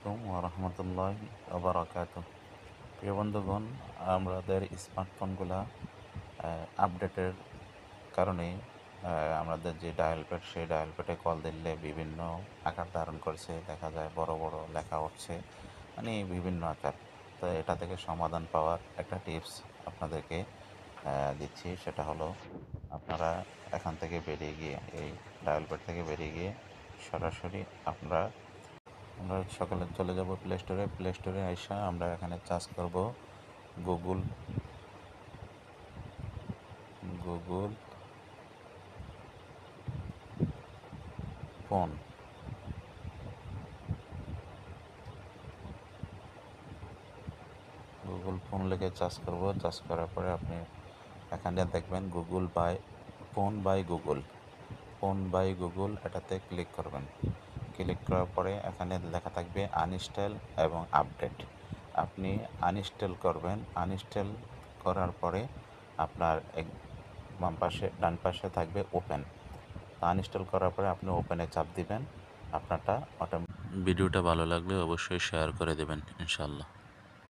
রহমতুল্লাহি ওবারাকাতুহ। প্রিয় বন্ধুগণ, আমাদের স্মার্টফোনগুলা আপডেটের কারণে আমাদের যে ডায়াল প্যাড, সেই ডায়াল প্যাডে কল দিলে বিভিন্ন আকার ধারণ করছে, দেখা যায় বড় বড় লেখা উঠছে, মানে বিভিন্ন আকার। তো এটা থেকে সমাধান পাওয়ার একটা টিপস আপনাদেরকে দিচ্ছি। সেটা হলো, আপনারা এখান থেকে বেরিয়ে গিয়ে, এই ডায়াল প্যাড থেকে বেরিয়ে গিয়ে সরাসরি আমরা সকালে চলে যাব প্লে স্টোরে আইসা আমরা এখানে চার্জ করব Google Google phone. Google phone লিখে চার্জ করার পরে আপনি এখানে দেখবেন ফোন বাই গুগল, এটাতে ক্লিক করবেন। ক্লিক করার পরে এখানে লেখা থাকবে আনইনস্টল এবং আপডেট। আপনি আনইনস্টল করবেন। আনইনস্টল করার পরে আপনার ডান পাশে থাকবে ওপেন। আনইনস্টল করার পরে আপনি ওপেনে চাপ দিবেন। আপনারটা ভিডিওটা ভালো লাগলে অবশ্যই শেয়ার করে দেবেন ইনশাআল্লাহ।